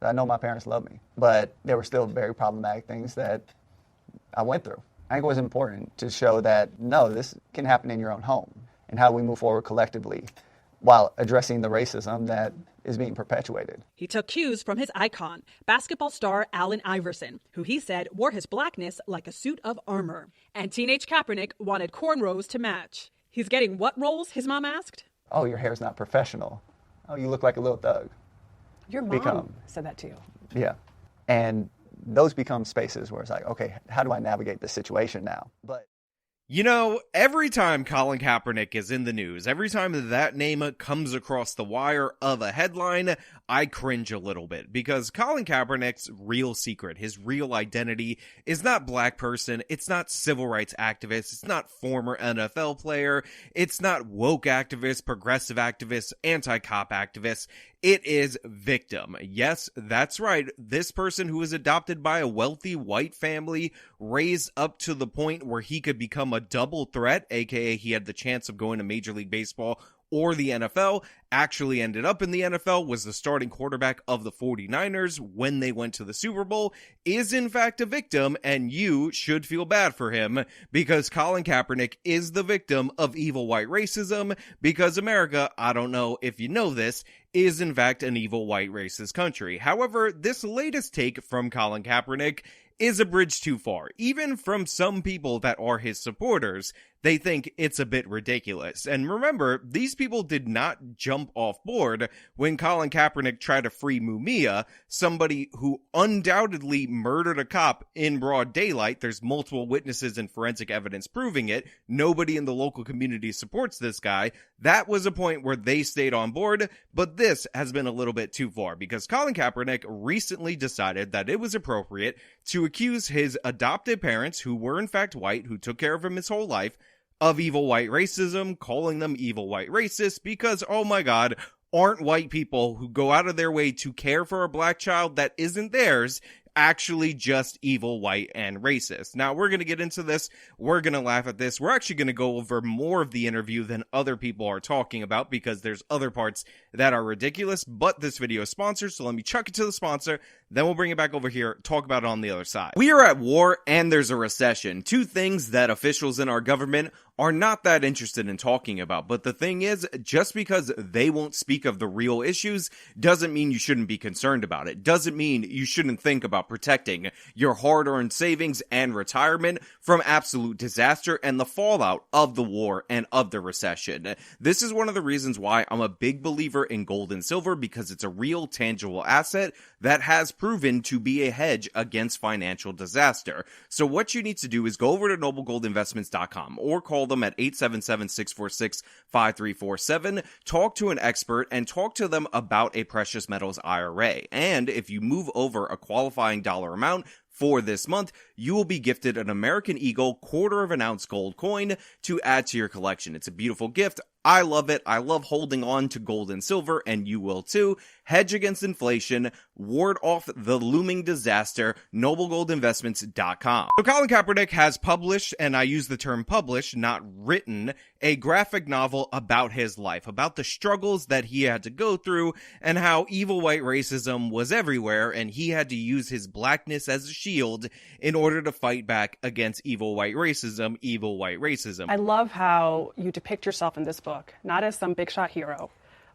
I know my parents love me, but there were still very problematic things that I went through. I think it was important to show that, no, this can happen in your own home, and how we move forward collectively while addressing the racism that is being perpetuated. He took cues from his icon, basketball star Allen Iverson, who he said wore his blackness like a suit of armor. And teenage Kaepernick wanted cornrows to match. He's getting what roles, his mom asked? Oh, your hair's not professional. Oh, you look like a little thug. Your mom said that to you. Yeah. And those become spaces where it's like, okay, how do I navigate this situation now? But you know, every time Colin Kaepernick is in the news, every time that name comes across the wire of a headline, I cringe a little bit, because Colin Kaepernick's real secret, his real identity, is not black person, it's not civil rights activist, it's not former NFL player, it's not woke activist, progressive activist, anti-cop activist. It is victim. Yes, that's right. This person who was adopted by a wealthy white family, raised up to the point where he could become a double threat, aka he had the chance of going to Major League Baseball or the NFL, actually ended up in the NFL, was the starting quarterback of the 49ers when they went to the Super Bowl, is in fact a victim, and you should feel bad for him, because Colin Kaepernick is the victim of evil white racism, because America, I don't know if you know this, is in fact an evil white racist country. However, this latest take from Colin Kaepernick is a bridge too far. Even from some people that are his supporters, they think it's a bit ridiculous. And remember, these people did not jump off board when Colin Kaepernick tried to free Mumia, somebody who undoubtedly murdered a cop in broad daylight. There's multiple witnesses and forensic evidence proving it. Nobody in the local community supports this guy. That was a point where they stayed on board, but this has been a little bit too far, because Colin Kaepernick recently decided that it was appropriate to accuse his adopted parents, who were in fact white, who took care of him his whole life, of evil white racism, calling them evil white racists, because, oh my god, aren't white people who go out of their way to care for a black child that isn't theirs actually just evil, white, and racist? Now, we're going to get into this. We're going to laugh at this. We're actually going to go over more of the interview than other people are talking about, because there's other parts that are ridiculous, but this video is sponsored, so let me chuck it to the sponsor. Then we'll bring it back over here, talk about it on the other side. We are at war and there's a recession. Two things that officials in our government are not that interested in talking about. But the thing is, just because they won't speak of the real issues doesn't mean you shouldn't be concerned about it. Doesn't mean you shouldn't think about protecting your hard-earned savings and retirement from absolute disaster and the fallout of the war and of the recession. This is one of the reasons why I'm a big believer in gold and silver, because it's a real tangible asset that has proven to be a hedge against financial disaster. So what you need to do is go over to noblegoldinvestments.com or call them at 877-646-5347, talk to an expert, and talk to them about a precious metals IRA. And if you move over a qualifying dollar amount for this month, you will be gifted an American Eagle 1/4 ounce gold coin to add to your collection. It's a beautiful gift. I love it. I love holding on to gold and silver, and you will too. Hedge against inflation, ward off the looming disaster, noblegoldinvestments.com. So Colin Kaepernick has published, and I use the term published, not written, a graphic novel about his life, about the struggles that he had to go through, and how evil white racism was everywhere, and he had to use his blackness as a shield in order to fight back against evil white racism, evil white racism. I love how you depict yourself in this book, not as some big shot hero,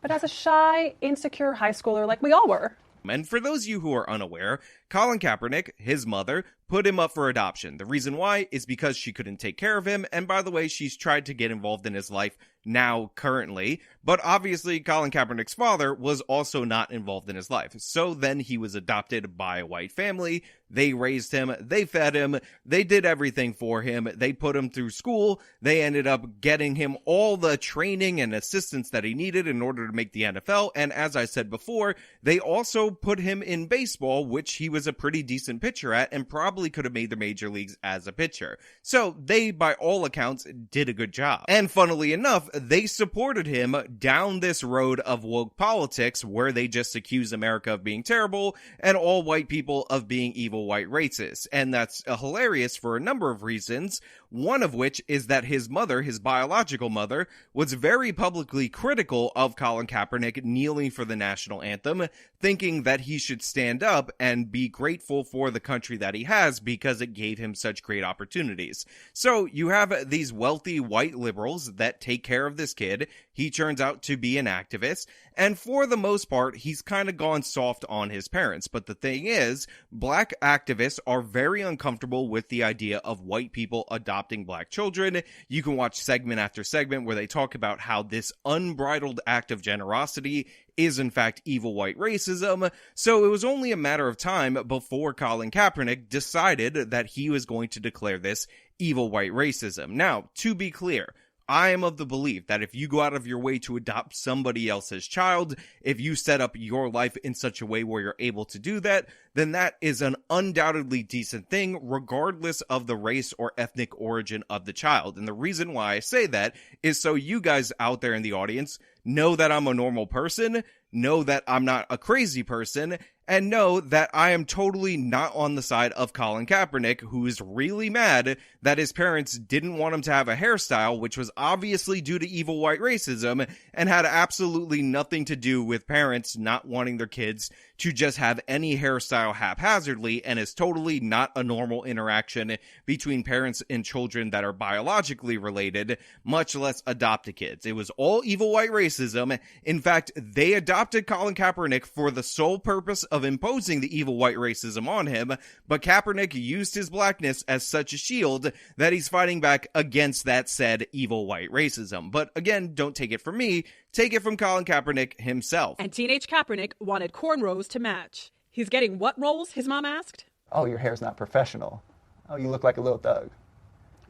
but as a shy, insecure high schooler like we all were. And for those of you who are unaware, Colin Kaepernick, his mother, put him up for adoption. The reason why is because she couldn't take care of him, and by the way, she's tried to get involved in his life now currently, but obviously Colin Kaepernick's father was also not involved in his life. So then he was adopted by a white family. They raised him, they fed him, they did everything for him, they put him through school, they ended up getting him all the training and assistance that he needed in order to make the NFL, and as I said before, they also put him in baseball, which he was a pretty decent pitcher at, and probably probably could have made the major leagues as a pitcher. So they, by all accounts, did a good job. And funnily enough, they supported him down this road of woke politics where they just accuse America of being terrible and all white people of being evil white racists. And that's hilarious for a number of reasons, one of which is that his mother, his biological mother, was very publicly critical of Colin Kaepernick kneeling for the national anthem, thinking that he should stand up and be grateful for the country that he has because it gave him such great opportunities. So you have these wealthy white liberals that take care of this kid. He turns out to be an activist, and for the most part, he's kind of gone soft on his parents. But the thing is, black activists are very uncomfortable with the idea of white people adopting black children. You can watch segment after segment where they talk about how this unbridled act of generosity is in fact evil white racism. So it was only a matter of time before Colin Kaepernick decided that he was going to declare this evil white racism. Now, to be clear, I am of the belief that if you go out of your way to adopt somebody else's child, if you set up your life in such a way where you're able to do that, then that is an undoubtedly decent thing, regardless of the race or ethnic origin of the child. And the reason why I say that is so you guys out there in the audience know that I'm a normal person, know that I'm not a crazy person, and know that I am totally not on the side of Colin Kaepernick, who is really mad that his parents didn't want him to have a hairstyle, which was obviously due to evil white racism, and had absolutely nothing to do with parents not wanting their kids to just have any hairstyle haphazardly, and is totally not a normal interaction between parents and children that are biologically related, much less adopted kids. It was all evil white racism. In fact, they adopted Colin Kaepernick for the sole purpose of imposing the evil white racism on him, but Kaepernick used his blackness as such a shield that he's fighting back against that said evil white racism. But again, don't take it from me, take it from Colin Kaepernick himself. And teenage Kaepernick wanted cornrows to match. He's getting what roles, his mom asked? Oh, your hair's not professional. Oh, you look like a little thug.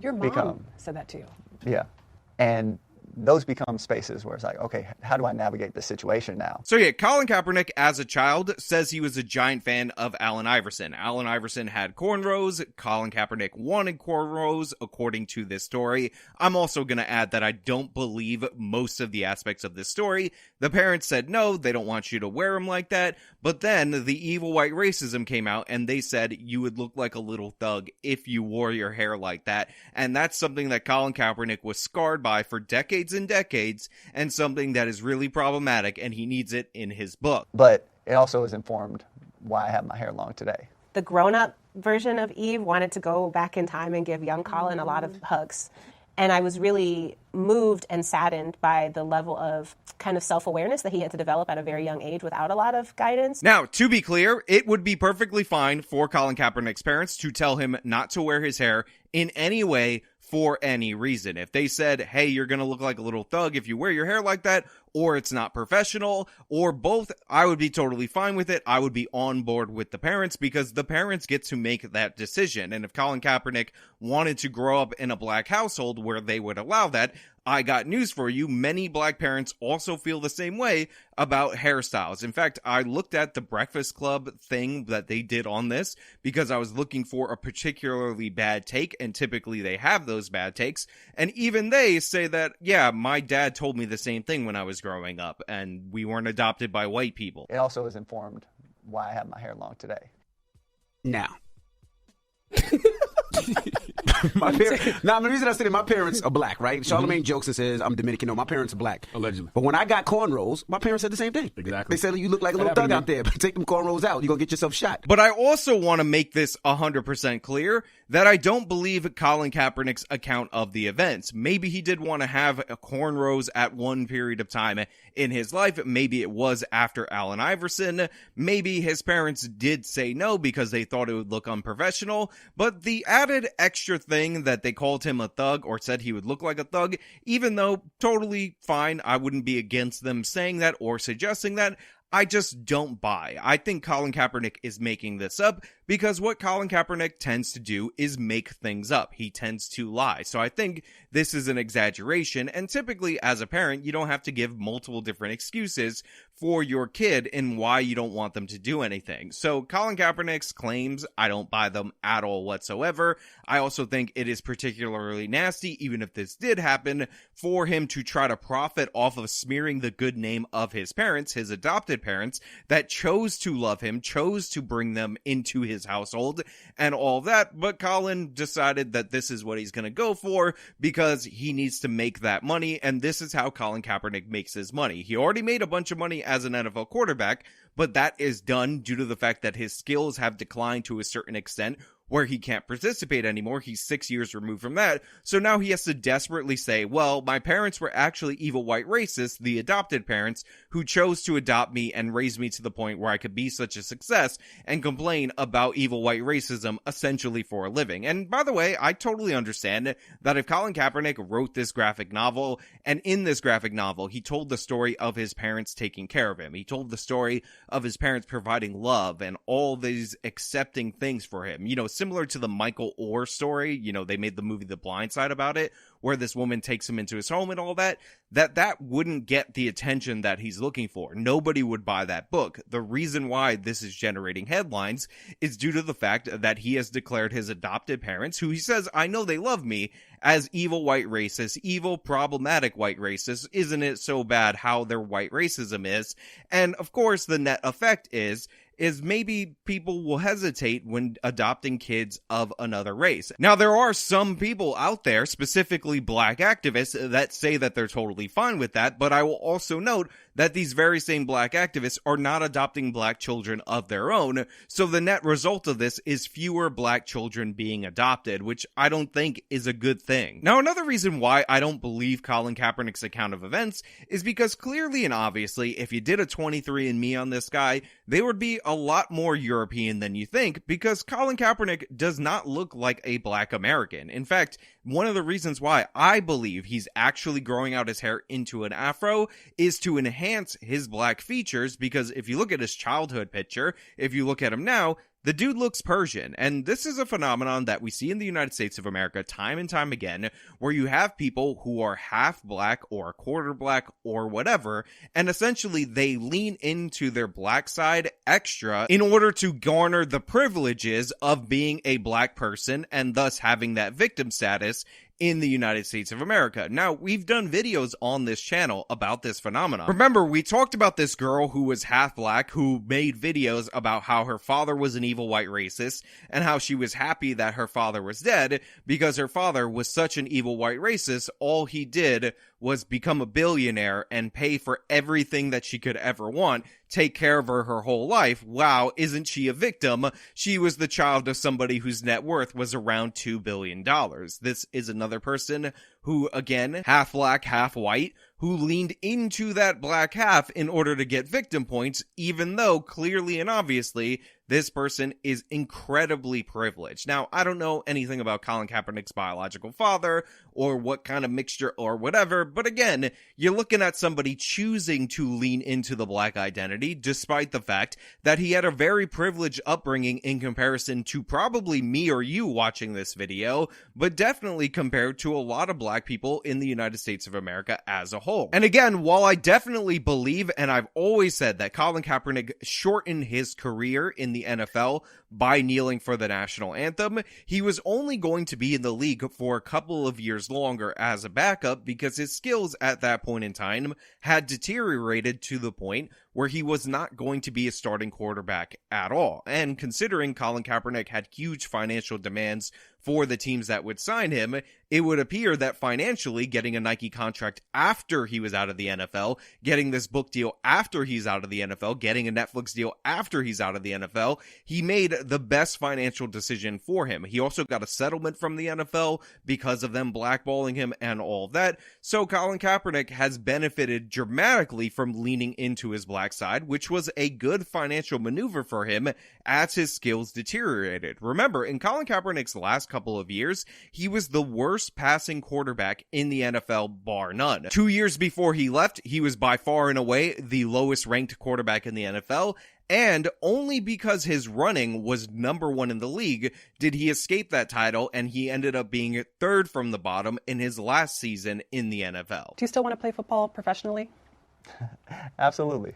Your mom said that to you. Yeah. And those become spaces where it's like, okay, how do I navigate this situation now? So yeah, Colin Kaepernick as a child says he was a giant fan of Allen Iverson. Allen Iverson had cornrows. Colin Kaepernick wanted cornrows, according to this story. I'm also going to add that I don't believe most of the aspects of this story. The parents said no, they don't want you to wear them like that. But then the evil white racism came out and they said you would look like a little thug if you wore your hair like that. And that's something that Colin Kaepernick was scarred by for decades and decades, and something that is really problematic, and he needs it in his book. But it also is informed why I have my hair long today. The grown-up version of Eve wanted to go back in time and give young Colin a lot of hugs. And I was really moved and saddened by the level of kind of self-awareness that he had to develop at a very young age without a lot of guidance. Now, to be clear, it would be perfectly fine for Colin Kaepernick's parents to tell him not to wear his hair in any way for any reason. If they said, hey, you're going to look like a little thug if you wear your hair like that, or it's not professional, or both, I would be totally fine with it. I would be on board with the parents because the parents get to make that decision. And if Colin Kaepernick wanted to grow up in a black household where they would allow that, I got news for you. Many black parents also feel the same way about hairstyles. In fact, I looked at the Breakfast Club thing that they did on this because I was looking for a particularly bad take, and typically they have those bad takes. And even they say that, yeah, my dad told me the same thing when I was growing up, and we weren't adopted by white people. It also is informed why I have my hair long today. Now. The reason I said it, my parents are black, right? Charlamagne jokes and says I'm Dominican. No, my parents are black. Allegedly. But when I got cornrows, my parents said the same thing. Exactly. They said, you look like a little thug out there, but take them cornrows out. You're going to get yourself shot. But I also want to make this 100% clear that I don't believe Colin Kaepernick's account of the events. Maybe he did want to have cornrows at one period of time in his life. Maybe it was after Allen Iverson. Maybe his parents did say no because they thought it would look unprofessional. But the added extra thing that they called him a thug or said he would look like a thug, even though totally fine, I wouldn't be against them saying that or suggesting that, I just don't buy. I think Colin Kaepernick is making this up because what Colin Kaepernick tends to do is make things up. He tends to lie. So I think this is an exaggeration, and typically as a parent, you don't have to give multiple different excuses for your kid and why you don't want them to do anything. So Colin Kaepernick's claims, I don't buy them at all whatsoever. I also think it is particularly nasty, even if this did happen, for him to try to profit off of smearing the good name of his parents, his adopted parents, that chose to love him, chose to bring them into his household, and all that. But Colin decided that this is what he's going to go for because he needs to make that money, and this is how Colin Kaepernick makes his money. He already made a bunch of money as an NFL quarterback, but that is done due to the fact that his skills have declined to a certain extent where he can't participate anymore. He's 6 years removed from that. So now he has to desperately say, well, my parents were actually evil white racists, the adopted parents, who chose to adopt me and raise me to the point where I could be such a success, and complain about evil white racism essentially for a living. And by the way, I totally understand that if Colin Kaepernick wrote this graphic novel, and in this graphic novel, he told the story of his parents taking care of him. He told the story of his parents providing love and all these accepting things for him. You know, similar to the Michael Oher story, you know, they made the movie The Blind Side about it, where this woman takes him into his home and all that, that wouldn't get the attention that he's looking for. Nobody would buy that book. The reason why this is generating headlines is due to the fact that he has declared his adopted parents, who he says, I know they love me, as evil white racists, evil problematic white racists. Isn't it so bad how their white racism is? And of course, the net effect is maybe people will hesitate when adopting kids of another race. Now, there are some people out there, specifically black activists, that say that they're totally fine with that, but I will also note that these very same black activists are not adopting black children of their own, so the net result of this is fewer black children being adopted, which I don't think is a good thing. Now, another reason why I don't believe Colin Kaepernick's account of events is because clearly and obviously, if you did a 23andMe on this guy, they would be a lot more European than you think, because Colin Kaepernick does not look like a black American. In fact, one of the reasons why I believe he's actually growing out his hair into an afro is to enhance his black features, because if you look at his childhood picture, if you look at him now, the dude looks Persian, and this is a phenomenon that we see in the United States of America time and time again, where you have people who are half black or a quarter black or whatever, and essentially they lean into their black side extra in order to garner the privileges of being a black person and thus having that victim status in the United States of America. Now, we've done videos on this channel about this phenomenon. Remember, we talked about this girl who was half black, who made videos about how her father was an evil white racist, and how she was happy that her father was dead, because her father was such an evil white racist, all he did was become a billionaire and pay for everything that she could ever want, take care of her whole life. Wow, isn't she a victim? She was the child of somebody whose net worth was around $2 billion. This is another person who, again, half black, half white, who leaned into that black half in order to get victim points, even though clearly and obviously this person is incredibly privileged. Now, I don't know anything about Colin Kaepernick's biological father or what kind of mixture or whatever, but again, you're looking at somebody choosing to lean into the black identity despite the fact that he had a very privileged upbringing in comparison to probably me or you watching this video, but definitely compared to a lot of black people in the United States of America as a whole. And again, while I definitely believe, and I've always said, that Colin Kaepernick shortened his career in the NFL by kneeling for the national anthem, he was only going to be in the league for a couple of years longer as a backup because his skills at that point in time had deteriorated to the point where he was not going to be a starting quarterback at all. And considering Colin Kaepernick had huge financial demands for the teams that would sign him, it would appear that financially, getting a Nike contract after he was out of the NFL, getting this book deal after he's out of the NFL, getting a Netflix deal after he's out of the NFL, he made the best financial decision for him. He also got a settlement from the NFL because of them blackballing him and all that. So Colin Kaepernick has benefited dramatically from leaning into his black side, which was a good financial maneuver for him as his skills deteriorated. Remember, in Colin Kaepernick's last couple of years, he was the worst passing quarterback in the NFL, bar none. 2 years before he left, he was by far and away the lowest ranked quarterback in the NFL, and only because his running was number one in the league did he escape that title, and he ended up being third from the bottom in his last season in the NFL. Do you still want to play football professionally? Absolutely.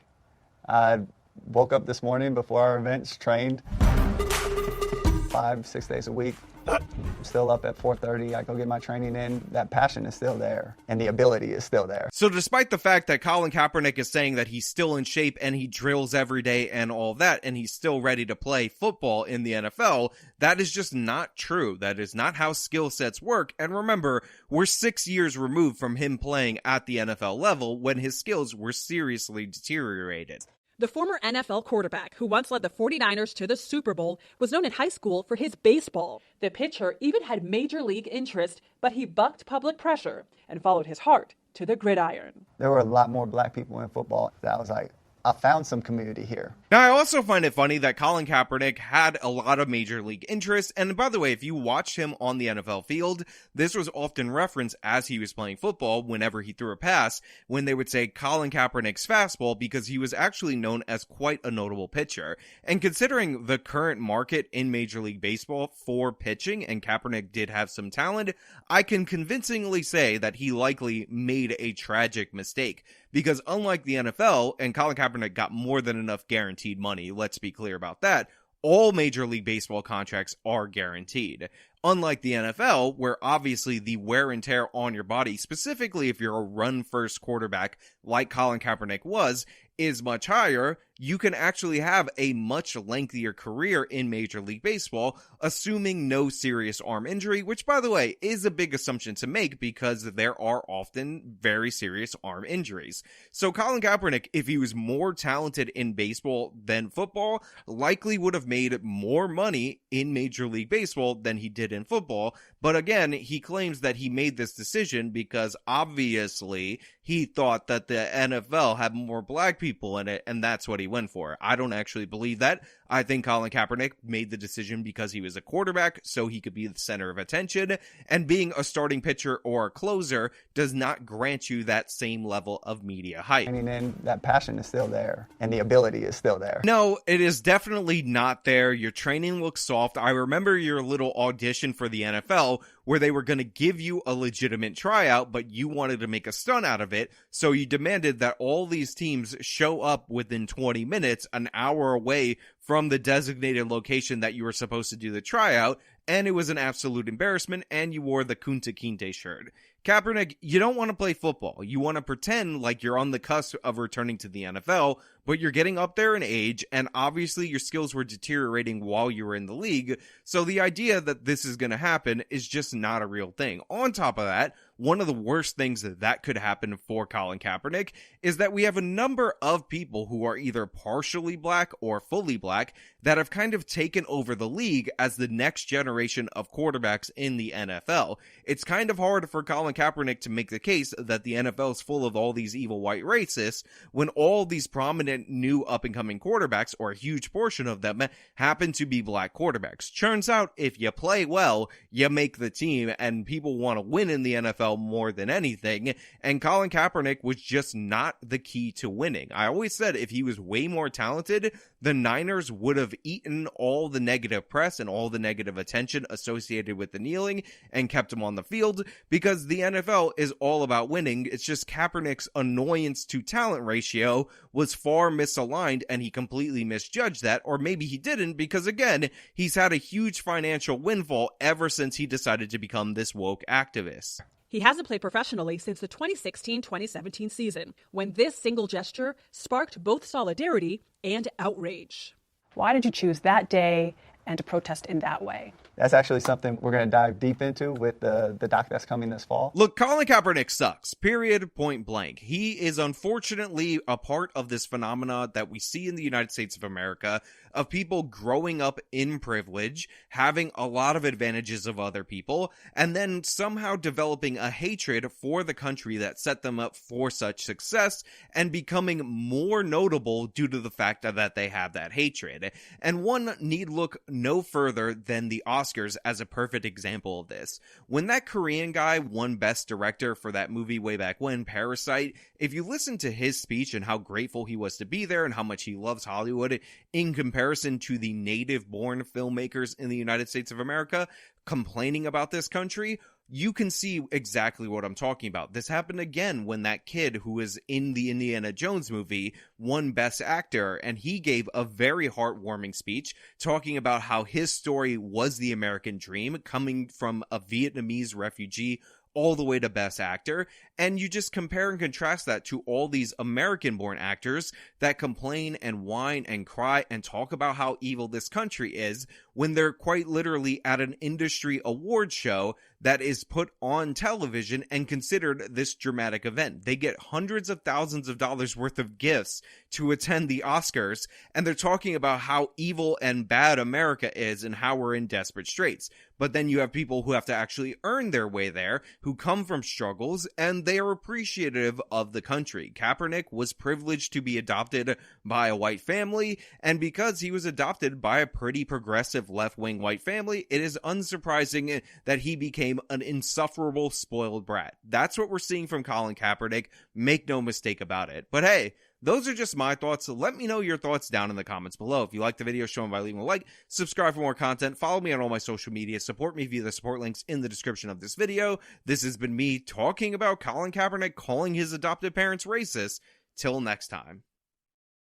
I woke up this morning before our events, trained 5-6 days a week. I'm still up at 4:30. I go get my training in. That passion is still there, and the ability is still there. So despite the fact that Colin Kaepernick is saying that he's still in shape and he drills every day and all that, and he's still ready to play football in the NFL, that is just not true. That is not how skill sets work. And remember, we're 6 years removed from him playing at the NFL level when his skills were seriously deteriorated. The former NFL quarterback who once led the 49ers to the Super Bowl was known in high school for his baseball. The pitcher even had major league interest, but he bucked public pressure and followed his heart to the gridiron. There were a lot more black people in football. I was like, I found some community here. Now, I also find it funny that Colin Kaepernick had a lot of major league interest, and by the way, if you watched him on the NFL field, this was often referenced as he was playing football whenever he threw a pass, when they would say Colin Kaepernick's fastball, because he was actually known as quite a notable pitcher. And considering the current market in Major League Baseball for pitching, and Kaepernick did have some talent, I can convincingly say that he likely made a tragic mistake. Because unlike the NFL, and Colin Kaepernick got more than enough guaranteed money, let's be clear about that, all Major League Baseball contracts are guaranteed. Unlike the NFL, where obviously the wear and tear on your body, specifically if you're a run-first quarterback like Colin Kaepernick was, is much higher, you can actually have a much lengthier career in Major League Baseball, assuming no serious arm injury, which, by the way, is a big assumption to make because there are often very serious arm injuries. So Colin Kaepernick, if he was more talented in baseball than football, likely would have made more money in Major League Baseball than he did in football. But again, he claims that he made this decision because obviously he thought that the NFL had more black people in it, and that's what he went for. I don't actually believe that. I think Colin Kaepernick made the decision because he was a quarterback, so he could be the center of attention, and being a starting pitcher or a closer does not grant you that same level of media hype. And then that passion is still there, and the ability is still there. No, it is definitely not there. Your training looks soft. I remember your little audition for the NFL where they were going to give you a legitimate tryout, but you wanted to make a stunt out of it, so you demanded that all these teams show up within 20 minutes, an hour away from the designated location that you were supposed to do the tryout, and it was an absolute embarrassment, and you wore the Kunta Kinte shirt. Kaepernick, you don't want to play football. You want to pretend like you're on the cusp of returning to the NFL, but you're getting up there in age, and obviously your skills were deteriorating while you were in the league, so the idea that this is going to happen is just not a real thing. On top of that, one of the worst things that could happen for Colin Kaepernick is that we have a number of people who are either partially black or fully black that have kind of taken over the league as the next generation of quarterbacks in the NFL. It's kind of hard for Colin Kaepernick to make the case that the NFL is full of all these evil white racists when all these prominent new up-and-coming quarterbacks, or a huge portion of them, happen to be black quarterbacks. Turns out, if you play well, you make the team, and people want to win in the NFL more than anything, and Colin Kaepernick was just not the key to winning. I always said if he was way more talented, the Niners would have eaten all the negative press and all the negative attention associated with the kneeling and kept him on the field, because the NFL is all about winning. It's just Kaepernick's annoyance to talent ratio was far misaligned, and he completely misjudged that, or maybe he didn't, because again, he's had a huge financial windfall ever since he decided to become this woke activist. He hasn't played professionally since the 2016-2017 season, when this single gesture sparked both solidarity and outrage. Why did you choose that day and to protest in that way? That's actually something we're going to dive deep into with the doc that's coming this fall. Look, Colin Kaepernick sucks, period, point blank. He is unfortunately a part of this phenomena that we see in the United States of America of people growing up in privilege, having a lot of advantages of other people, and then somehow developing a hatred for the country that set them up for such success and becoming more notable due to the fact that they have that hatred. And one need look no further than the Oscars as a perfect example of this. When that Korean guy won Best Director for that movie way back when, Parasite, if you listen to his speech and how grateful he was to be there and how much he loves Hollywood in comparison to the native-born filmmakers in the United States of America complaining about this country, you can see exactly what I'm talking about. This happened again when that kid who was in the Indiana Jones movie won Best Actor, and he gave a very heartwarming speech talking about how his story was the American dream, coming from a Vietnamese refugee all the way to Best Actor. And you just compare and contrast that to all these American-born actors that complain and whine and cry and talk about how evil this country is, when they're quite literally at an industry award show that is put on television and considered this dramatic event. They get hundreds of thousands of dollars worth of gifts to attend the Oscars, and they're talking about how evil and bad America is and how we're in desperate straits. But then you have people who have to actually earn their way there, who come from struggles, and they are appreciative of the country. Kaepernick was privileged to be adopted by a white family, and because he was adopted by a pretty progressive left-wing white family, it is unsurprising that he became an insufferable spoiled brat. That's what we're seeing from Colin Kaepernick. Make no mistake about it. But hey, those are just my thoughts, so let me know your thoughts down in the comments below. If you liked the video, show them by leaving a like, subscribe for more content, follow me on all my social media, support me via the support links in the description of this video. This has been me talking about Colin Kaepernick calling his adopted parents racist. Till next time.